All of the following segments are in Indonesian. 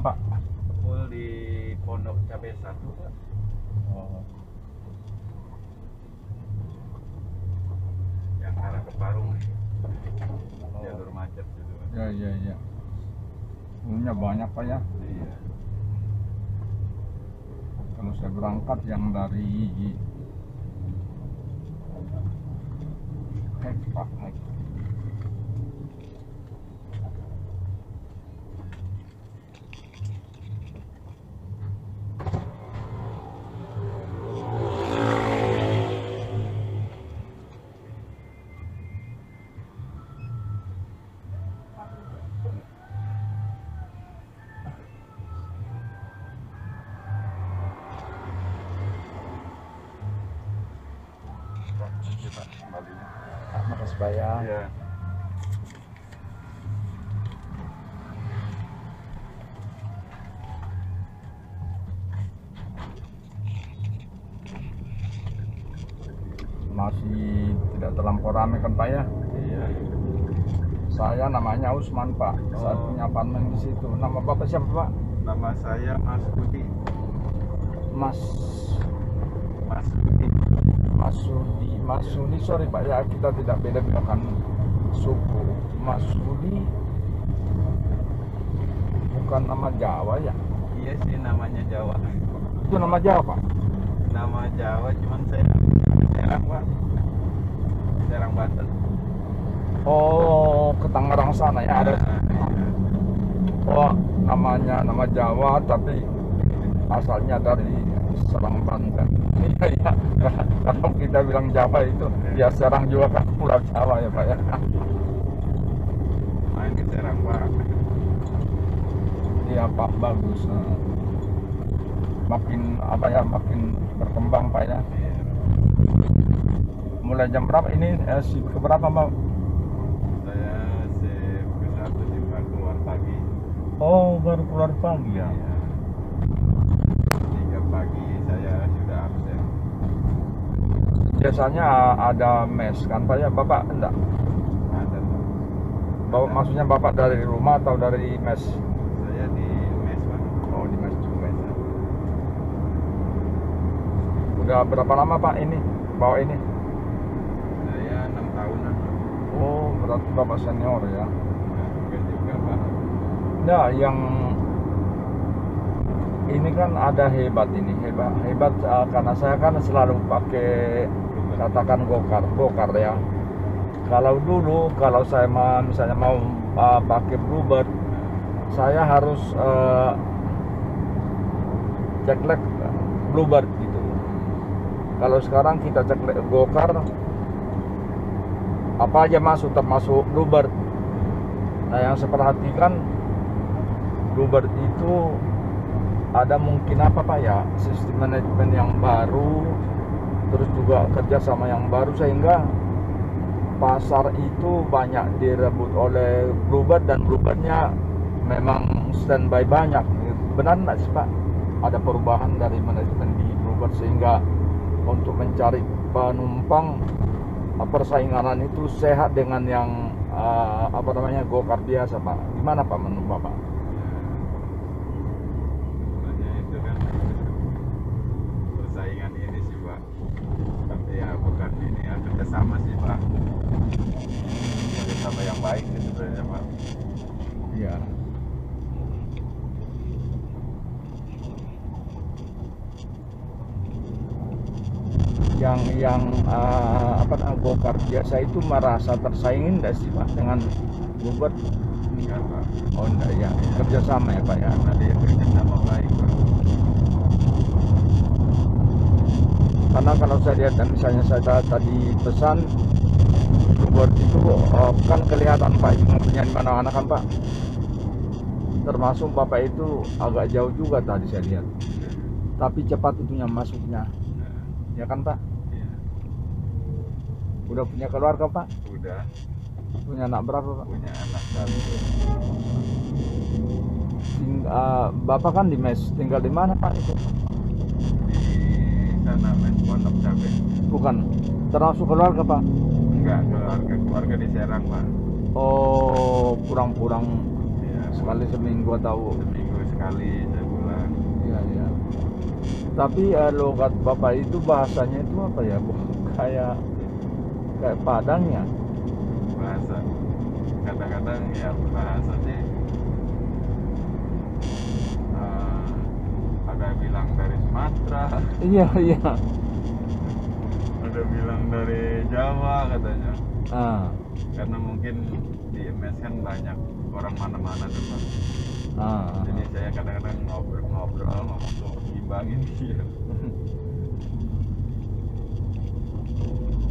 Pak? Full di Pondok Cabe 1, Pak. Oh. Yang arah ke Parung. Jalur macet gitu, Pak. Ya. Punya banyak Pak ya. Iya. Kalau saya berangkat yang dari Pak. Pak, kembalinya. Makasih Pak ya. Iya. Masih tidak terlampau ramai kan Pak ya? Iya. Saya namanya Usman Pak. Saya Oh. punya apartemen di situ. Nama Bapak siapa Pak? Nama saya Mas Budi. Mas Budi. Mas Sudi, sorry Pak ya, kita tidak beda-bedakan suku. Mas Sudi bukan nama Jawa ya? Iya sih, namanya Jawa. Itu nama Jawa Pak? Nama Jawa, cuman saya Serang, Pak. Serang, Banten. Oh, ke Tangerang sana ya ada. Oh, nama Jawa tapi asalnya dari Serang, Banten. Iya, kalau kita bilang Jawa itu ya Serang juga kan Pulau Jawa ya Pak ya. Main ke Serang, Pak. Iya Pak, bagus. Makin makin berkembang Pak ya. Iya. Mulai jam berapa ini? Shift ke berapa Pak? Saya shift ke 1 jam keluar pagi. Oh, baru keluar pagi ya. Iya. 3 pagi saya sudah absen. Biasanya ada mes kan Pak ya? Bapak enggak? Ada, Pak. Bapak, maksudnya Bapak dari rumah atau dari mes? Saya di mes, Pak. Oh, di mes juga. Udah berapa lama Pak ini bawa ini? Saya 6 tahunan. Oh, berarti Bapak senior ya. Nah, bukan juga, Pak. Nah, yang ini kan ada hebat karena saya kan selalu pakai katakan gokar ya. Kalau dulu saya misalnya mau pakai Bluebird, saya harus ceklek Bluebird gitu. Kalau sekarang kita ceklek gokar, apa aja masuk termasuk Bluebird. Nah, yang saya perhatikan Bluebird itu ada mungkin apa Pak ya, sistem manajemen yang baru, terus juga kerjasama yang baru sehingga pasar itu banyak direbut oleh Bluebird dan Bluebirdnya memang standby banyak. Benar nggak sih Pak? Ada perubahan dari manajemen di Bluebird sehingga untuk mencari penumpang persaingan itu sehat dengan yang gokar biasa Pak. Gimana Pak menurut Bapak? Sebenarnya itu kan persaingan ini sih, Pak. Tapi ya bukan ini ya, kerjasama sih, Pak. Kerjasama yang baik sih sebenarnya, Pak. Iya. Yang gokar biasa itu merasa tersaingin enggak sih Pak dengan Bluebird? Enggak, Pak. Oh enggak ya, kerjasama ya Pak ya. Tadi kerjasama baik, Pak. Karena kalau saya lihat dan misalnya saya tadi pesan Bluebird itu kan kelihatan Pak mobilnya di mana-mana kan Pak. Termasuk Bapak itu agak jauh juga tadi saya lihat. Tapi cepat itunya masuknya. Ya kan Pak? Iya. Udah punya keluarga Pak? Udah Punya anak berapa Pak? punya anak satu. Bapak kan di mes, tinggal di mana Pak itu? Di sana mes Pondok Cabe. Bukan, termasuk keluarga Pak? Enggak, keluarga di Serang, Pak. Oh, kurang-kurang Iya. sekali seminggu atau Seminggu sekali. kali saya bilang. Iya, iya. Tapi logat bapak itu bahasanya itu apa ya? Kayak kayak Padang ya? Bahasa kadang-kadang ya bahasa sih ada bilang dari Sumatera, Iya, iya. ada bilang dari Jawa katanya. Ah, Karena mungkin di MS kan banyak orang mana-mana tuh Pak. Jadi saya kadang-kadang ngobrol ngomong tuh imbangin dia.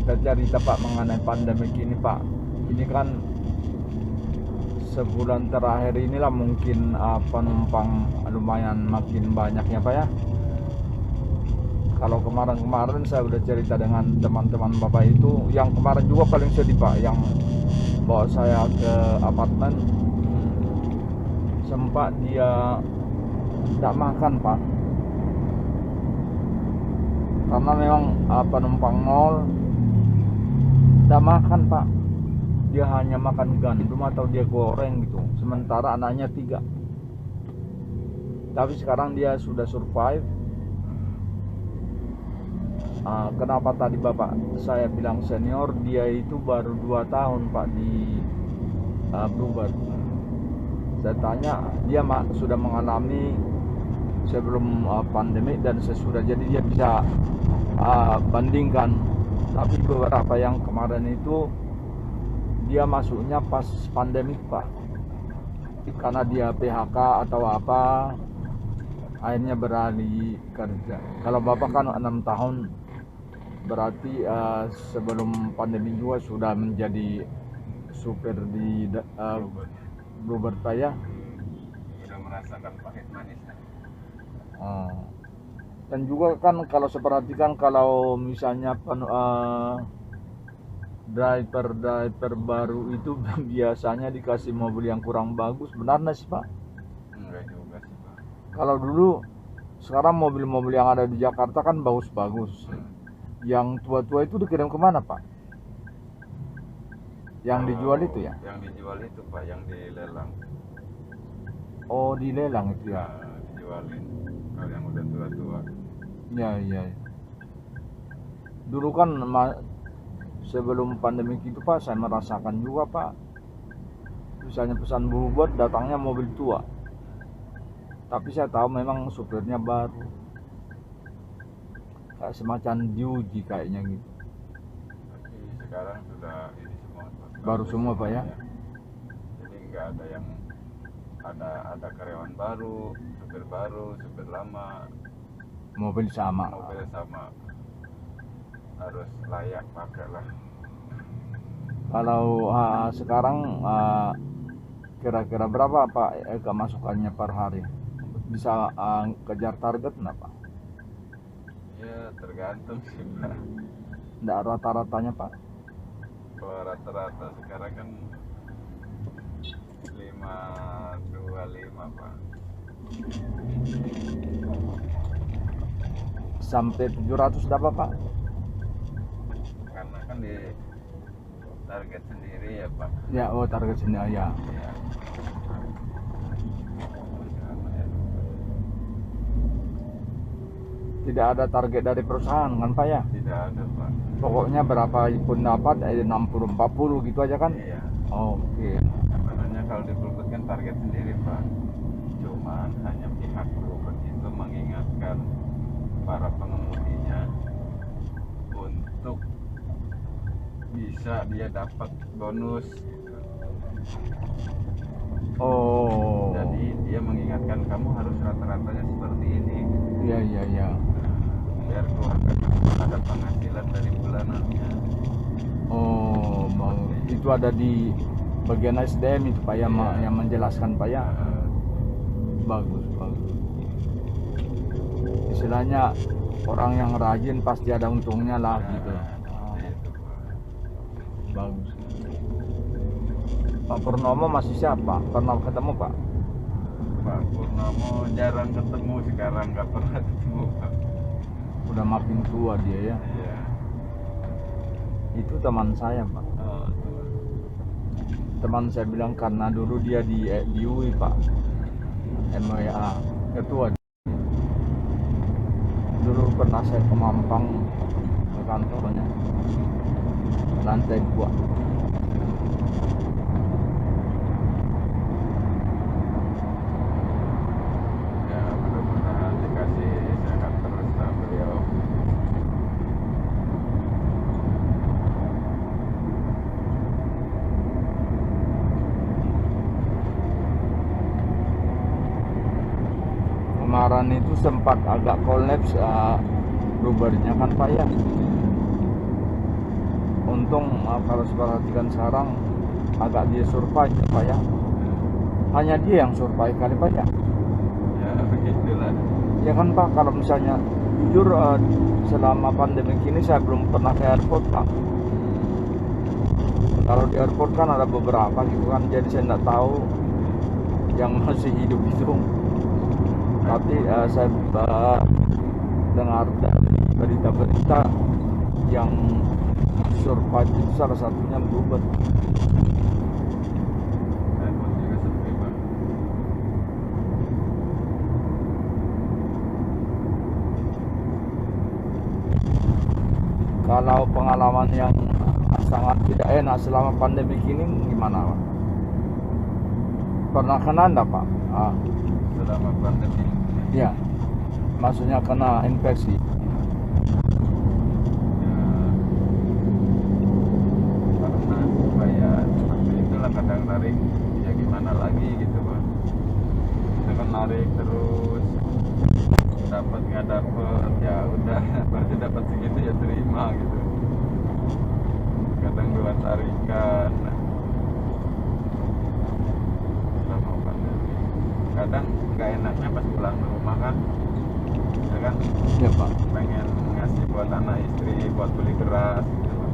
Kita cerita Pak mengenai pandemi ini Pak. Ini kan sebulan terakhir inilah mungkin penumpang lumayan makin banyak ya Pak ya. Kalau kemarin-kemarin saya udah cerita dengan teman-teman Bapak itu, yang kemarin juga paling sedih Pak, yang bawa saya ke apartemen, sempat dia tidak makan Pak, karena memang penumpang nol tidak makan Pak. Dia hanya makan gandum atau dia goreng gitu, sementara anaknya 3. Tapi sekarang dia sudah survive. Kenapa tadi Bapak saya bilang senior, dia itu baru 2 tahun Pak di Bluebird. Saya tanya, dia sudah mengalami sebelum pandemi dan sesudah, jadi dia bisa bandingkan. Tapi beberapa yang kemarin itu dia masuknya pas pandemi Pak, karena dia PHK atau apa, akhirnya beralih kerja. Kalau Bapak kan 6 tahun, berarti sebelum pandemi juga sudah menjadi supir di Bluebird Pak ya. Udah merasakan pahit manisnya. Dan juga kan kalau saya perhatikan, kalau misalnya driver baru itu biasanya dikasih mobil yang kurang bagus, benar nggak sih Pak? Enggak juga sih Pak. Kalau dulu, sekarang mobil-mobil yang ada di Jakarta kan bagus-bagus. Yang tua-tua itu dikirim kemana Pak? Yang dijual itu ya? Yang dijual itu Pak, yang dilelang. Oh, dilelang itu ya? Dijualin kalau yang udah tua-tua. Ya, iya. Dulu kan sebelum pandemi itu Pak, saya merasakan juga Pak. Misalnya pesan Bluebird, datangnya mobil tua. Tapi saya tahu memang supirnya baru. Kayak semacam diuji kayaknya gitu. Tapi sekarang sudah ini semua Pak. Baru semua Pak ya? Jadi nggak ada yang ada karyawan baru, supir baru, supir lama. Mobil sama. Mobilnya sama. Harus layak pakai lah. Kalau sekarang kira-kira berapa Pak kemasukannya per hari? Bisa kejar target nggak Pak? Ya tergantung sih Pak. Nggak rata-ratanya Pak? Kalau rata-rata sekarang kan 525 Pak. Sampai 700 dapat Pak? Karena kan di target sendiri ya Pak. Ya, oh target sendiri ya. Ya. Tidak ada target dari perusahaan kan Pak ya? Tidak ada Pak. Pokoknya berapa pun dapat 60-40 gitu aja kan? Iya. Oke. Sebenarnya kalau di Bluebird kan target sendiri Pak. Cuman hanya pihak Bluebird itu mengingatkan para pengemudinya untuk bisa dia dapat bonus. Oh. Jadi dia mengingatkan kamu harus rata-ratanya seperti ini. Iya, iya, iya. Biar keluarga ada penghasilan dari bulanannya. Oh, itu ada di bagian SDM itu Pak ya, yang menjelaskan Pak ya. Bagus, bagus. Istilahnya orang yang rajin pasti ada untungnya lah gitu. Bagus. Pak Purnomo masih siapa? Pernah ketemu Pak? Pak Purnomo jarang ketemu, sekarang nggak pernah ketemu Pak. Udah makin tua dia ya. Iya. Itu teman saya Pak. Oh, tuh. Teman saya bilang karena dulu dia di UI Pak. MWA ketua. Dulu pernah saya ke Mampang ke kantornya, lantai 2. Ya mudah-mudahan dikasih sehat terus lah beliau. Kemarin itu sempat agak kolaps Bluebird-nya kan Pak ya. Untung kalau perhatikan sekarang agak dia survive ya, Pak ya. Hanya dia yang survive kali Pak ya. Ya begitulah. Ya kan Pak, kalau misalnya jujur selama pandemi ini saya belum pernah ke airport Pak. Kalau di airport kan ada beberapa gitu kan, jadi saya nggak tahu yang masih hidup itu. Tapi saya dengar dari berita-berita yang survive itu salah satunya Bluebird. Airport juga sepi Pak. Kalau pengalaman yang sangat tidak enak selama pandemi ini gimana Pak? Pernah kena enggak Pak? Selama pandemi Ya, maksudnya kena infeksi. karena supaya seperti itulah kadang narik, ya gimana lagi gitu Pak. Kita kan narik terus, dapat nggak dapat ya udah, berarti dapat segitu ya terima gitu. Kadang dua tarikan selama pandemi. Kadang nggak enaknya pas pulang ke rumah kan, ya kan Ya Pak. pengen ngasih buat anak istri, buat beli beras gitu Pak.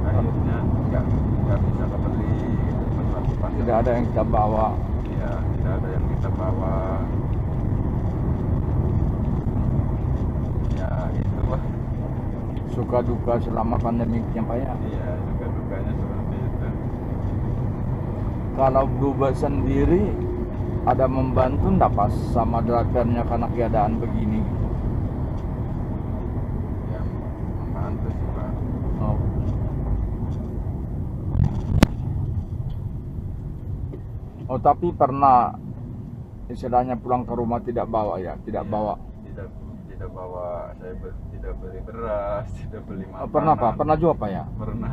Akhirnya nggak bisa kebeli gitu pas Tidak ada yang kita bawa. ya, tidak ada yang kita bawa. Ya gitu Pak. Suka duka selama pandemiknya Pak ya. Iya, juga dukanya seperti itu. Kalau Bluebird sendiri ada membantu enggak pas sama drivernya karena keadaan begini? Ya membantu sih Pak. Oh. Oh, tapi pernah istilahnya pulang ke rumah tidak bawa ya, tidak Iya, bawa. tidak bawa, tidak beli beras, tidak beli makanan. Pernah Pak, pernah juga Pak ya. Pernah.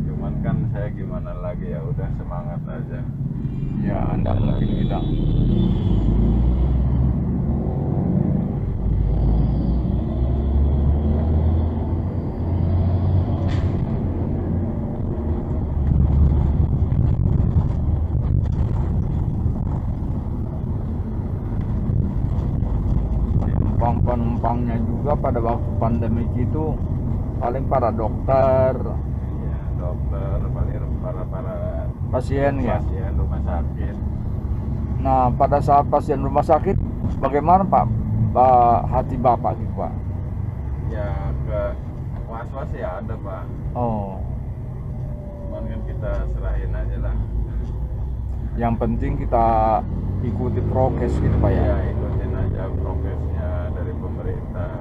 Cuman kan saya gimana lagi, ya udah semangat aja. Ya, Anda mungkin bilang. Penumpangnya juga pada waktu pandemi itu paling para dokter, Ya, dokter, paling para pasien ya. pasien rumah sakit. Nah, pada saat pasien rumah sakit, bagaimana Pak, hati Bapak gitu Pak? Ya ke was-was ya ada Pak. Oh, Cuman kan kita serahin aja lah. yang penting kita ikuti prokes gitu Pak ya. Ya ikutin aja prokesnya dari pemerintah.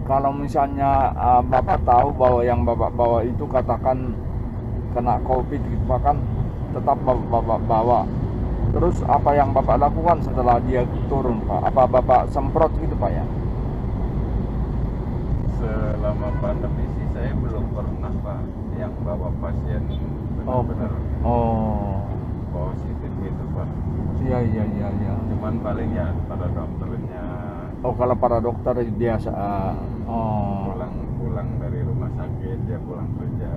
Kalau misalnya Bapak tahu bahwa yang Bapak bawa itu katakan kena COVID gitu Pak, kan tetap Bapak bawa. Terus apa yang Bapak lakukan setelah dia turun Pak? Apa Bapak semprot gitu Pak ya? Selama pandemi sih saya belum pernah Pak yang bawa pasien benar-benar positif gitu Pak. Iya. Cuman paling ya pada dokternya. Oh, kalau para dokter biasa. Pulang dari rumah sakit dia pulang kerja.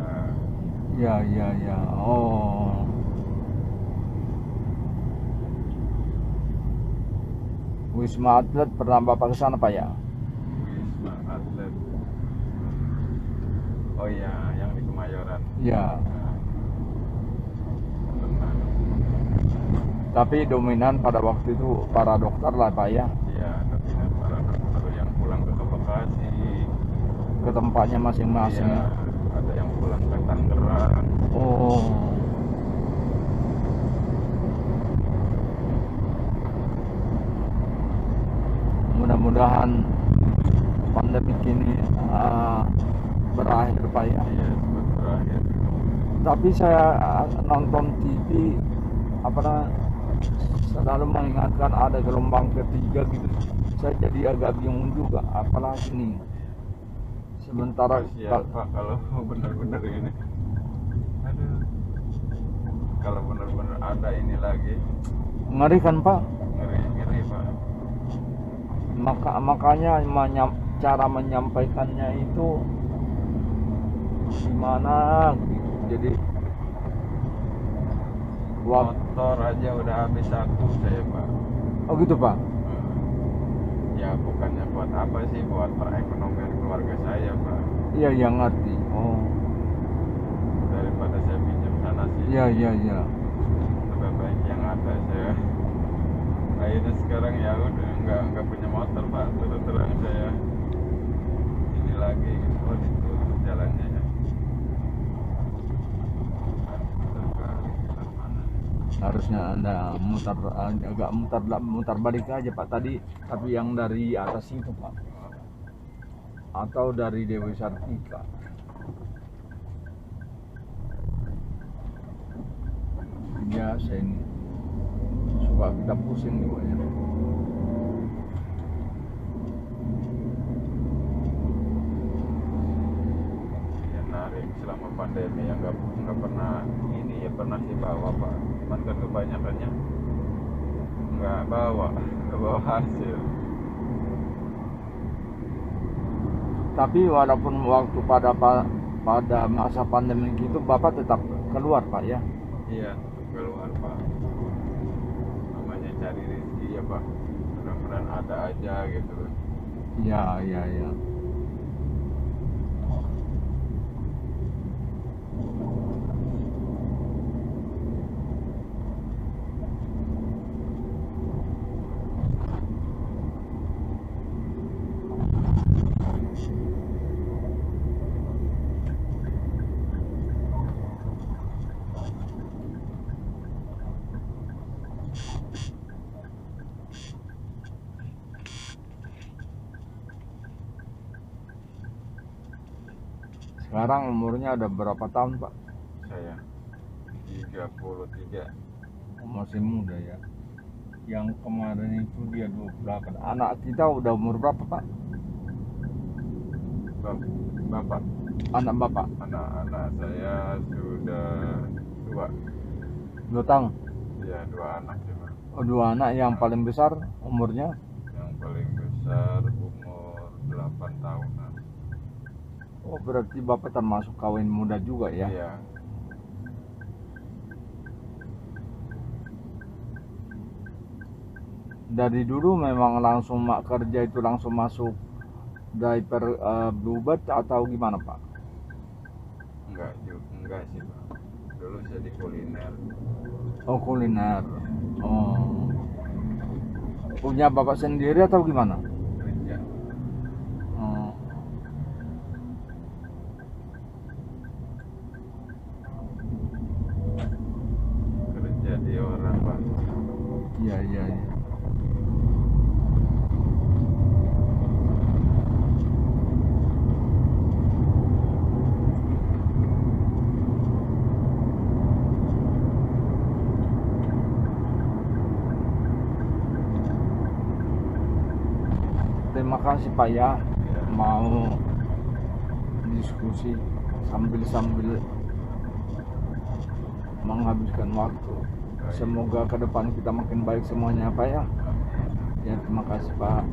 Iya. Oh. Wisma Atlet pernah Bapak ke sana Pak ya? Wisma Atlet. Oh iya, yang di Kemayoran. Ya. Pernah. Tapi dominan pada waktu itu para dokter lah Pak ya. Iya, dominan para dokter yang ke tempatnya masing-masing. Iya, ada yang pulang ke Tangerang. Oh. Mudah-mudahan pandemi ini berakhir Pak ya. Iya, cepat berakhir. Tapi saya nonton TV selalu mengingatkan ada gelombang ketiga gitu. Saya jadi agak bingung juga, apalagi nih. Sementara Kasihan Pak kalau benar-benar ini. Aduh. Kalau benar-benar ada ini lagi, ngeri kan Pak. ngeri Pak. Makanya cara menyampaikannya itu gimana gitu. Jadi Motor aja udah habis aku saya Pak. oh gitu Pak. Ya bukannya buat apa sih, buat perekonomian keluarga saya Pak. Iya yang ngerti. Oh Daripada saya pinjam sana sih, iya. lebih baik yang ada saya. Akhirnya sekarang ya udah nggak punya motor Pak, terus saya ini lagi gitu, oh itu jalannya ya. Harusnya Anda agak mutar balik aja Pak tadi, tapi yang dari atas itu Pak, atau dari Dewi Sartika. Biasa ini suka kita pusing juga ya. Ya narik selama pandemi yang nggak pernah ini ya, pernah sih bawa Pak, cuman kan kebanyakannya nggak bawa hasil. Tapi walaupun waktu pada masa pandemi gitu Bapak tetap keluar Pak ya. Iya, keluar Pak, namanya cari rezeki ya Pak, mudah-mudahan ada aja gitu. Iya. Sekarang umurnya ada berapa tahun Pak? Saya 33. Masih muda ya. Yang kemarin itu dia 28. Anak kita udah umur berapa Pak? Bapak, Anak Bapak? anak saya sudah 2 tahun. ya 2 anak sih Pak. Oh 2 anak, yang paling besar umurnya? Yang paling besar umur 8 tahunan. Oh berarti Bapak termasuk kawin muda juga ya? Iya. Dari dulu memang langsung kerja itu langsung masuk diaper Bluebird atau gimana Pak? Enggak sih Pak, dulu saya di kuliner. Oh kuliner. Oh. Punya Bapak sendiri atau gimana? Kerja. Oh. Kerja di orang Pak. Iya. Terima kasih Pak ya, mau diskusi sambil menghabiskan waktu. Semoga ke depan kita makin baik semuanya Pak ya. Ya terima kasih Pak.